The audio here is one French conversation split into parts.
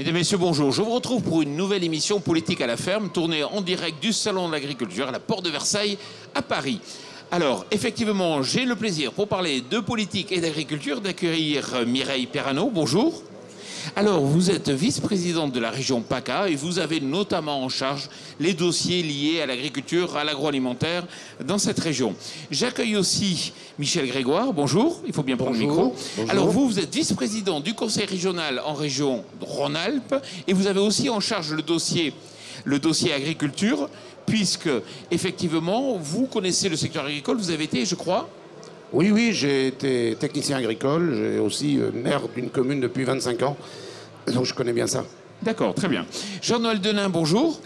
Mesdames, Messieurs, bonjour. Je vous retrouve pour une nouvelle émission Politique à la ferme, tournée en direct du Salon de l'Agriculture à la Porte de Versailles à Paris. Alors, effectivement, j'ai le plaisir, pour parler de politique et d'agriculture, d'accueillir Mireille Perrano. Bonjour. Alors, vous êtes vice-présidente de la région PACA et vous avez notamment en charge les dossiers liés à l'agriculture, à l'agroalimentaire dans cette région. J'accueille aussi Michel Grégoire. Bonjour, il faut bien prendre le micro. Bonjour. Alors, vous êtes vice-président du conseil régional en région Rhône-Alpes et vous avez aussi en charge le dossier agriculture, puisque, effectivement, vous connaissez le secteur agricole. Vous avez été, je crois... Oui, j'ai été technicien agricole, j'ai aussi maire d'une commune depuis 25 ans, donc je connais bien ça. D'accord, très bien. Jean-Noël Denain, bonjour.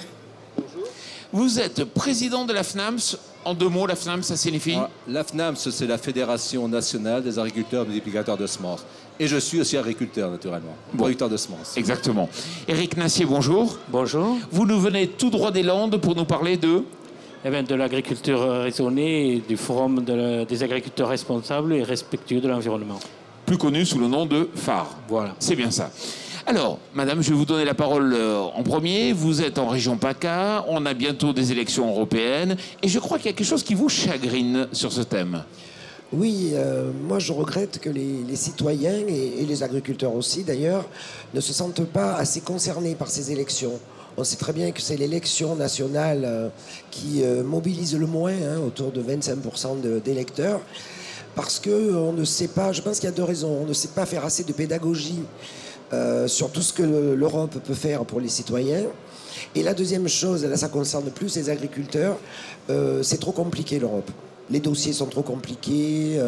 Bonjour. Vous êtes président de la FNAMS. En deux mots, la FNAMS, ça signifie? La FNAMS, c'est la Fédération nationale des agriculteurs multiplicateurs de semences. Et je suis aussi agriculteur, naturellement, producteur de semences. Exactement. Éric Nassier, bonjour. Bonjour. Vous nous venez tout droit des Landes pour nous parler de... De l'agriculture raisonnée et du forum des agriculteurs responsables et respectueux de l'environnement. Plus connu sous le nom de phare. Voilà. C'est bien ça. Alors, madame, je vais vous donner la parole en premier. Vous êtes en région PACA, on a bientôt des élections européennes, et je crois qu'il y a quelque chose qui vous chagrine sur ce thème. Oui, moi je regrette que les citoyens et les agriculteurs aussi d'ailleurs ne se sentent pas assez concernés par ces élections. On sait très bien que c'est l'élection nationale qui mobilise le moins, autour de 25% d'électeurs, parce qu'on ne sait pas, je pense qu'il y a deux raisons, on ne sait pas faire assez de pédagogie sur tout ce que l'Europe peut faire pour les citoyens. Et la deuxième chose, là ça concerne plus les agriculteurs, c'est trop compliqué l'Europe. Les dossiers sont trop compliqués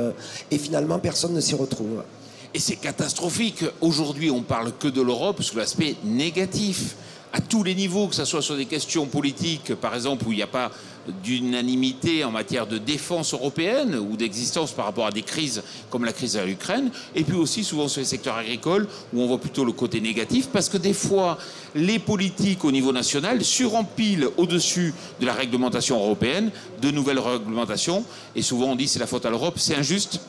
et finalement personne ne s'y retrouve. Et c'est catastrophique. Aujourd'hui, on parle que de l'Europe sous l'aspect négatif. À tous les niveaux, que ce soit sur des questions politiques, par exemple, où il n'y a pas d'unanimité en matière de défense européenne ou d'existence par rapport à des crises comme la crise de l'Ukraine, et puis aussi souvent sur les secteurs agricoles, où on voit plutôt le côté négatif, parce que des fois, les politiques au niveau national surempilent au-dessus de la réglementation européenne de nouvelles réglementations, et souvent on dit c'est la faute à l'Europe, c'est injuste.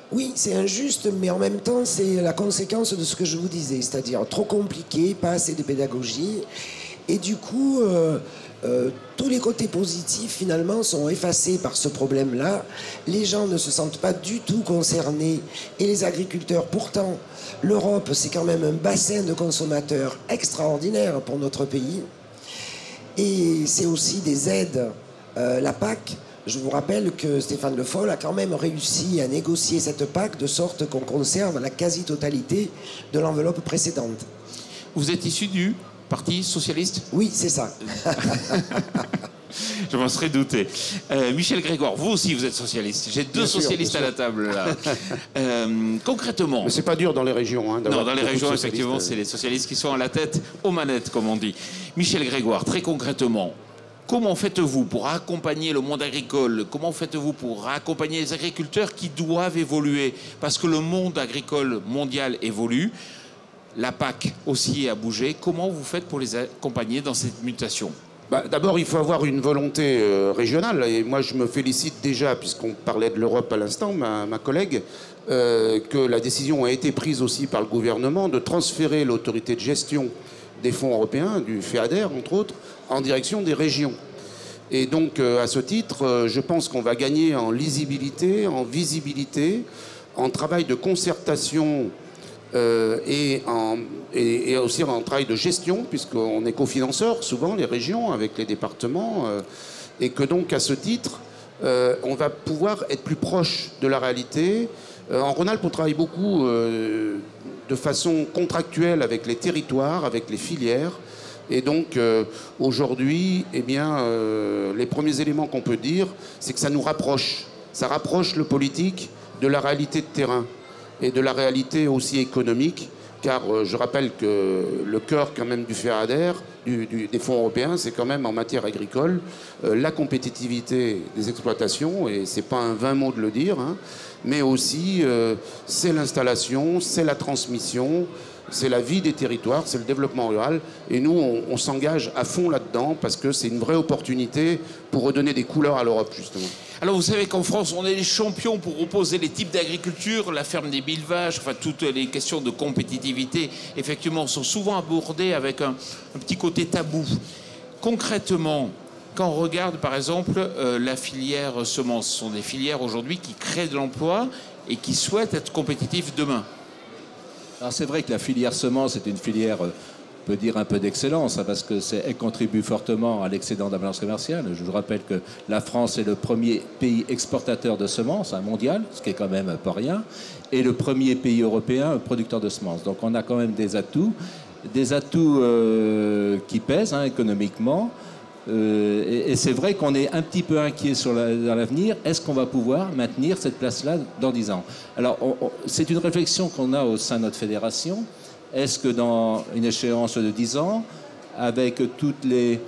Oui, c'est injuste, mais en même temps, c'est la conséquence de ce que je vous disais, c'est-à-dire trop compliqué, pas assez de pédagogie, et du coup, tous les côtés positifs, finalement, sont effacés par ce problème-là. Les gens ne se sentent pas du tout concernés, et les agriculteurs, pourtant, l'Europe, c'est quand même un bassin de consommateurs extraordinaire pour notre pays, et c'est aussi des aides, la PAC. Je vous rappelle que Stéphane Le Foll a quand même réussi à négocier cette PAC de sorte qu'on conserve la quasi-totalité de l'enveloppe précédente. Vous êtes issu du Parti socialiste? Oui, c'est ça. Je m'en serais douté. Michel Grégoire, vous aussi vous êtes socialiste. J'ai deux socialistes à la table là. Concrètement... Mais c'est pas dur dans les régions. Hein, non, dans les régions, effectivement, c'est les socialistes qui sont à la tête, aux manettes, comme on dit. Michel Grégoire, très concrètement, comment faites-vous pour accompagner le monde agricole? Comment faites-vous pour accompagner les agriculteurs qui doivent évoluer? Parce que le monde agricole mondial évolue. La PAC aussi a bougé. Comment vous faites pour les accompagner dans cette mutation? D'abord, il faut avoir une volonté régionale. Et moi, je me félicite déjà, puisqu'on parlait de l'Europe à l'instant, ma collègue, que la décision a été prise aussi par le gouvernement de transférer l'autorité de gestion des fonds européens, du FEADER, entre autres, en direction des régions. Et donc, à ce titre, je pense qu'on va gagner en lisibilité, en visibilité, en travail de concertation et aussi en travail de gestion, puisqu'on est cofinanceur, souvent, les régions, avec les départements, et que donc, à ce titre, on va pouvoir être plus proche de la réalité. En Rhône-Alpes, on travaille beaucoup de façon contractuelle avec les territoires, avec les filières. Et donc, aujourd'hui, eh bien, les premiers éléments qu'on peut dire, c'est que ça nous rapproche. Ça rapproche le politique de la réalité de terrain et de la réalité aussi économique, car je rappelle que le cœur quand même du FEADER, des fonds européens, c'est quand même en matière agricole la compétitivité des exploitations, et c'est pas un vain mot de le dire, hein, mais aussi c'est l'installation, c'est la transmission, c'est la vie des territoires, c'est le développement rural. Et nous, on s'engage à fond là-dedans parce que c'est une vraie opportunité pour redonner des couleurs à l'Europe, justement. Alors vous savez qu'en France, on est les champions pour opposer les types d'agriculture, la ferme des 1000 vaches, enfin toutes les questions de compétitivité, effectivement, sont souvent abordées avec un petit côté tabou. Concrètement, quand on regarde par exemple la filière semences, ce sont des filières aujourd'hui qui créent de l'emploi et qui souhaitent être compétitifs demain. Alors c'est vrai que la filière semences est une filière, on peut dire un peu d'excellence, hein, parce qu'elle contribue fortement à l'excédent de la balance commerciale. Je vous rappelle que la France est le premier pays exportateur de semences mondial, ce qui est quand même pas rien, et le premier pays européen producteur de semences. Donc on a quand même des atouts qui pèsent économiquement. Et c'est vrai qu'on est un petit peu inquiet dans l'avenir. Est-ce qu'on va pouvoir maintenir cette place-là dans 10 ans? Alors, c'est une réflexion qu'on a au sein de notre fédération. Est-ce que dans une échéance de 10 ans, avec toutes les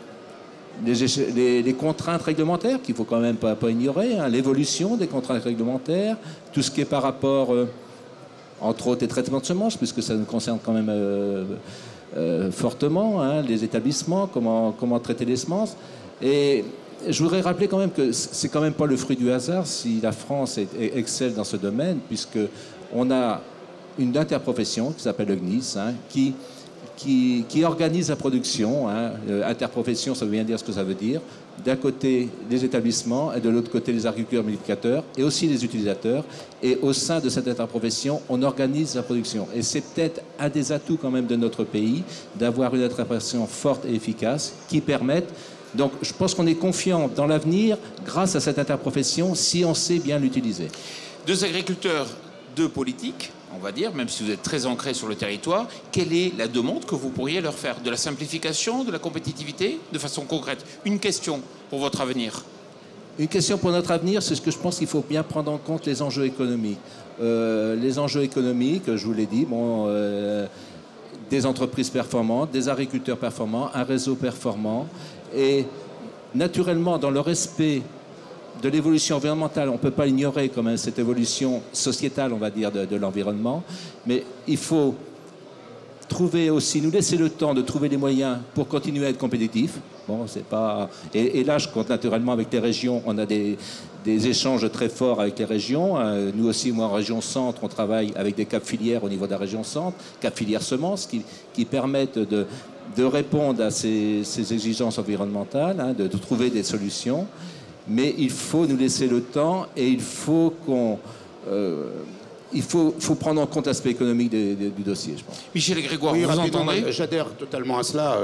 contraintes réglementaires, qu'il ne faut quand même pas ignorer, l'évolution des contraintes réglementaires, tout ce qui est par rapport, entre autres, des traitements de semences, puisque ça nous concerne quand même... fortement, les établissements, comment traiter les semences. Et je voudrais rappeler quand même que c'est quand même pas le fruit du hasard si la France excelle dans ce domaine, puisque on a une interprofession qui s'appelle le GNIS, qui organise la production. Interprofession, ça veut bien dire ce que ça veut dire. D'un côté, les établissements, et de l'autre côté, les agriculteurs multiplicateurs, et aussi les utilisateurs. Et au sein de cette interprofession, on organise la production. Et c'est peut-être un des atouts quand même de notre pays, d'avoir une interprofession forte et efficace, qui permette... Donc, je pense qu'on est confiant dans l'avenir grâce à cette interprofession, si on sait bien l'utiliser. Deux agriculteurs, deux politiques, on va dire, même si vous êtes très ancré sur le territoire, quelle est la demande que vous pourriez leur faire? De la simplification, de la compétitivité, de façon concrète? Une question pour votre avenir. Une question pour notre avenir, c'est ce que je pense qu'il faut bien prendre en compte, les enjeux économiques. Les enjeux économiques, je vous l'ai dit, des entreprises performantes, des agriculteurs performants, un réseau performant. Et naturellement, dans le respect de l'évolution environnementale, on ne peut pas ignorer quand même cette évolution sociétale, on va dire, de l'environnement. Mais il faut trouver aussi, nous laisser le temps de trouver les moyens pour continuer à être compétitifs. Bon, c'est pas... Et là, je compte naturellement avec les régions. On a des échanges très forts avec les régions. Nous aussi, moi, en région centre, on travaille avec des caps filières au niveau de la région centre, caps filières semences, qui permettent de répondre à ces exigences environnementales, de trouver des solutions. Mais il faut nous laisser le temps et il faut faut prendre en compte l'aspect économique du dossier, je pense. Michel Grégoire, oui, vous entendez? J'adhère totalement à cela.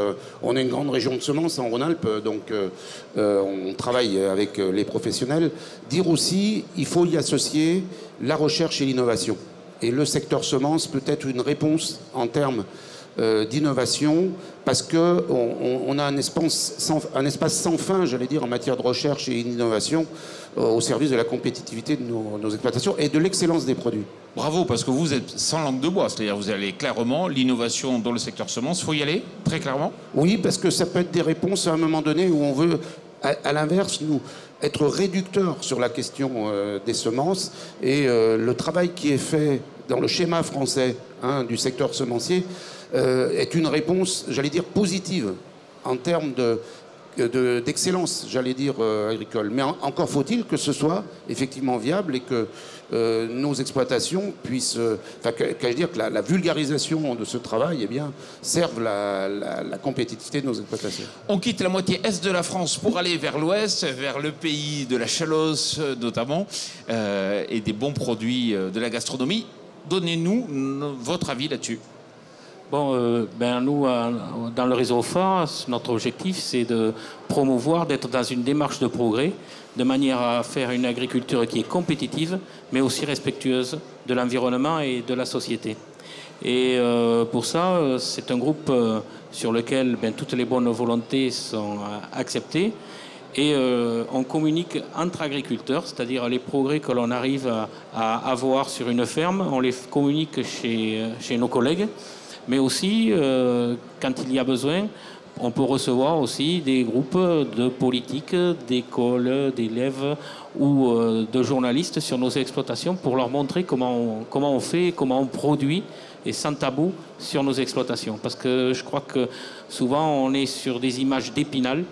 On est une grande région de semences en Rhône-Alpes, donc on travaille avec les professionnels. Dire aussi, il faut y associer la recherche et l'innovation. Et le secteur semences peut être une réponse en termes d'innovation, parce qu'on a un espace sans fin, j'allais dire, en matière de recherche et d'innovation au service de la compétitivité de nos exploitations et de l'excellence des produits. Bravo, parce que vous êtes sans langue de bois, c'est-à-dire vous allez clairement, l'innovation dans le secteur semences, il faut y aller, très clairement? Oui, parce que ça peut être des réponses à un moment donné où on veut, à l'inverse, nous, être réducteur sur la question des semences, et le travail qui est fait dans le schéma français du secteur semencier est une réponse, j'allais dire, positive en termes d'excellence, j'allais dire, agricole. Mais encore faut-il que ce soit effectivement viable et que nos exploitations puissent... qu'allais dire que la vulgarisation de ce travail serve la compétitivité de nos exploitations. On quitte la moitié est de la France pour aller vers l'ouest, vers le pays de la chalosse notamment, et des bons produits de la gastronomie. Donnez-nous votre avis là-dessus. Bon, nous, dans le réseau phare, notre objectif, c'est de promouvoir, d'être dans une démarche de progrès, de manière à faire une agriculture qui est compétitive, mais aussi respectueuse de l'environnement et de la société. Et pour ça, c'est un groupe sur lequel toutes les bonnes volontés sont acceptées. Et on communique entre agriculteurs, c'est-à-dire les progrès que l'on arrive à avoir sur une ferme, on les communique chez nos collègues, mais aussi, quand il y a besoin, on peut recevoir aussi des groupes de politiques, d'écoles, d'élèves ou de journalistes sur nos exploitations pour leur montrer comment on fait, comment on produit, et sans tabou sur nos exploitations. Parce que je crois que souvent on est sur des images d'Épinal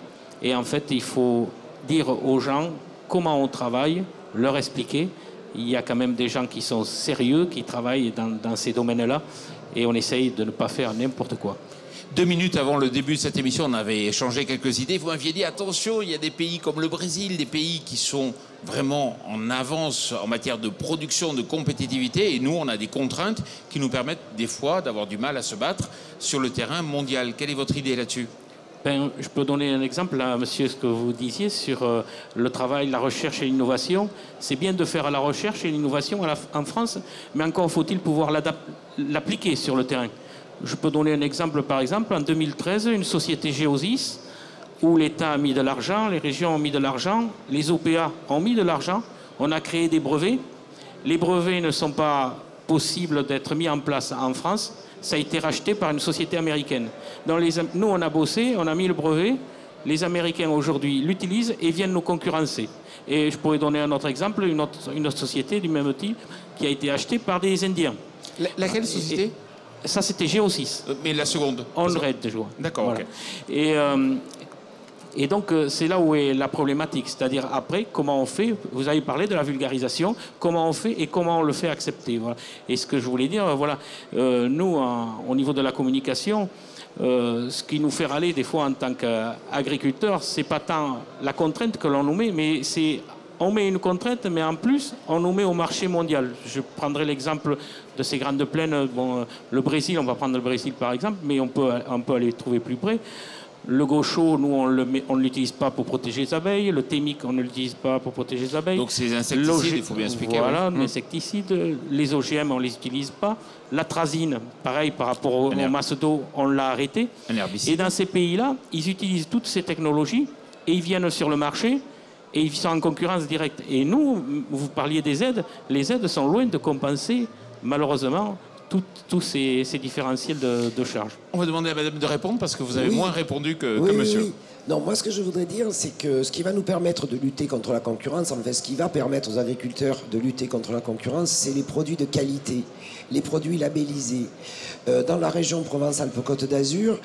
et en fait il faut dire aux gens comment on travaille, leur expliquer. Il y a quand même des gens qui sont sérieux, qui travaillent dans ces domaines-là et on essaye de ne pas faire n'importe quoi. 2 minutes avant le début de cette émission, on avait échangé quelques idées. Vous m'aviez dit, attention, il y a des pays comme le Brésil, des pays qui sont vraiment en avance en matière de production, de compétitivité. Et nous, on a des contraintes qui nous permettent des fois d'avoir du mal à se battre sur le terrain mondial. Quelle est votre idée là-dessus ? Je peux donner un exemple, là, monsieur, ce que vous disiez sur le travail, la recherche et l'innovation. C'est bien de faire la recherche et l'innovation en France, mais encore faut-il pouvoir l'appliquer sur le terrain. Je peux donner un exemple, par exemple, en 2013, une société Géosis, où l'État a mis de l'argent, les régions ont mis de l'argent, les OPA ont mis de l'argent, on a créé des brevets. Les brevets ne sont pas possibles d'être mis en place en France, ça a été racheté par une société américaine. Nous, on a bossé, on a mis le brevet, les Américains aujourd'hui l'utilisent et viennent nous concurrencer. Et je pourrais donner un autre exemple, une autre société du même type qui a été achetée par des Indiens. Laquelle société ? Ça, c'était Géo6. Mais la seconde. On-Red, je vois. D'accord, voilà. OK. Et donc, c'est là où est la problématique. C'est-à-dire, après, comment on fait ? Vous avez parlé de la vulgarisation. Comment on fait et comment on le fait accepter. Voilà. Et ce que je voulais dire, voilà, nous, au niveau de la communication, ce qui nous fait râler des fois en tant qu'agriculteurs, c'est pas tant la contrainte que l'on nous met, mais c'est... On met une contrainte, mais en plus, on nous met au marché mondial. Je prendrai l'exemple de ces grandes plaines. Bon, le Brésil, on va prendre le Brésil par exemple, mais on peut aller trouver plus près. Le gaucho, nous, on ne l'utilise pas pour protéger les abeilles. Le thémique, on ne l'utilise pas pour protéger les abeilles. Donc ces insecticides, il faut bien expliquer. Voilà, les insecticides. Les OGM, on ne les utilise pas. L'atrazine, pareil, par rapport aux masses d'eau, on l'a arrêté. Et dans ces pays-là, ils utilisent toutes ces technologies et ils viennent sur le marché. Et ils sont en concurrence directe. Et nous, vous parliez des aides, les aides sont loin de compenser, malheureusement, tous ces différentiels de charges. On va demander à madame de répondre parce que vous avez moins répondu que monsieur. Oui. Non, moi, ce que je voudrais dire, c'est que ce qui va nous permettre de lutter contre la concurrence, en fait, ce qui va permettre aux agriculteurs de lutter contre la concurrence, c'est les produits de qualité, les produits labellisés. Dans la région Provence-Alpes-Côte d'Azur,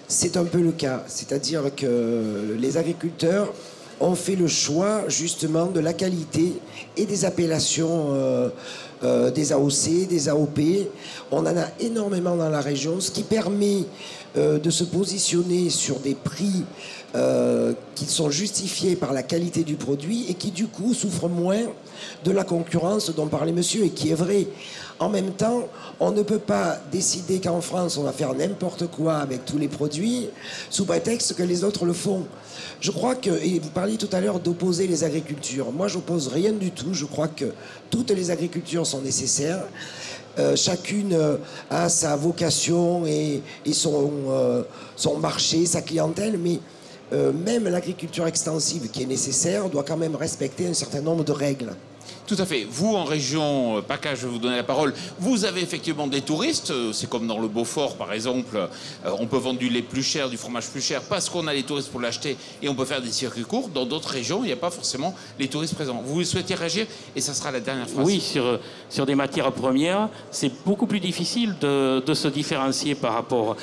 c'est un peu le cas. C'est-à-dire que les agriculteurs ont fait le choix justement de la qualité et des appellations des AOC, des AOP. On en a énormément dans la région, ce qui permet de se positionner sur des prix qui sont justifiés par la qualité du produit et qui du coup souffrent moins de la concurrence dont parlait monsieur et qui est vrai. En même temps, on ne peut pas décider qu'en France on va faire n'importe quoi avec tous les produits sous prétexte que les autres le font. Je crois que, et vous parliez tout à l'heure d'opposer les agricultures. Moi, j'oppose rien du tout. Je crois que toutes les agricultures sont nécessaires. Chacune a sa vocation et son marché, sa clientèle, mais même l'agriculture extensive qui est nécessaire doit quand même respecter un certain nombre de règles. Tout à fait. Vous, en région PACA, je vais vous donner la parole, vous avez effectivement des touristes. C'est comme dans le Beaufort, par exemple. On peut vendre du lait plus cher, du fromage plus cher, parce qu'on a les touristes pour l'acheter et on peut faire des circuits courts. Dans d'autres régions, il n'y a pas forcément les touristes présents. Vous souhaitez réagir et ça sera la dernière phrase. Oui, sur des matières premières, c'est beaucoup plus difficile de se différencier par rapport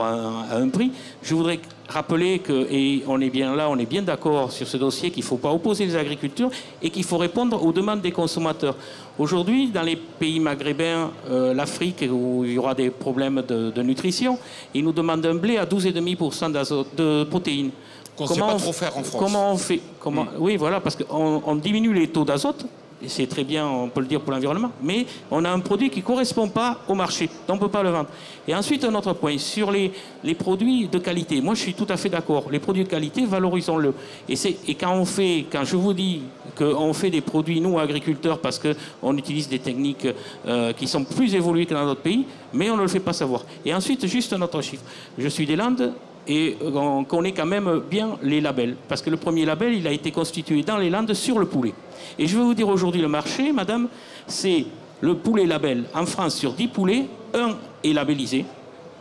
à un prix. Je voudrais rappeler que, et on est bien d'accord sur ce dossier, qu'il ne faut pas opposer les agricultures et qu'il faut répondre aux demandes des consommateurs. Aujourd'hui, dans les pays maghrébins, l'Afrique, où il y aura des problèmes de nutrition, ils nous demandent un blé à 12,5% de protéines. Qu'on ne sait pas trop faire en France. Comment on fait Oui, voilà, parce qu'on diminue les taux d'azote. Et c'est très bien, on peut le dire pour l'environnement, mais on a un produit qui ne correspond pas au marché, donc on ne peut pas le vendre. Et ensuite, un autre point, sur les produits de qualité. Moi, je suis tout à fait d'accord. Les produits de qualité, valorisons-le. Et quand je vous dis qu'on fait des produits, nous, agriculteurs, parce qu'on utilise des techniques qui sont plus évoluées que dans d'autres pays, mais on ne le fait pas savoir. Et ensuite, juste un autre chiffre. Je suis des Landes, et on connaît quand même bien les labels. Parce que le premier label, il a été constitué dans les Landes sur le poulet. Et je vais vous dire aujourd'hui, le marché, madame, c'est le poulet label. En France, sur 10 poulets, 1 est labellisé.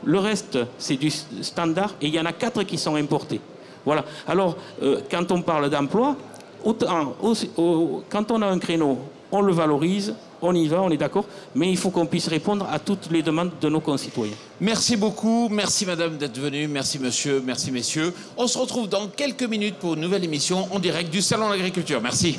Le reste, c'est du standard et il y en a 4 qui sont importés. Voilà. Alors, quand on parle d'emploi, quand on a un créneau, on le valorise, on y va, on est d'accord, mais il faut qu'on puisse répondre à toutes les demandes de nos concitoyens. Merci beaucoup, merci madame d'être venue, merci monsieur, merci messieurs. On se retrouve dans quelques minutes pour une nouvelle émission en direct du Salon de l'Agriculture. Merci.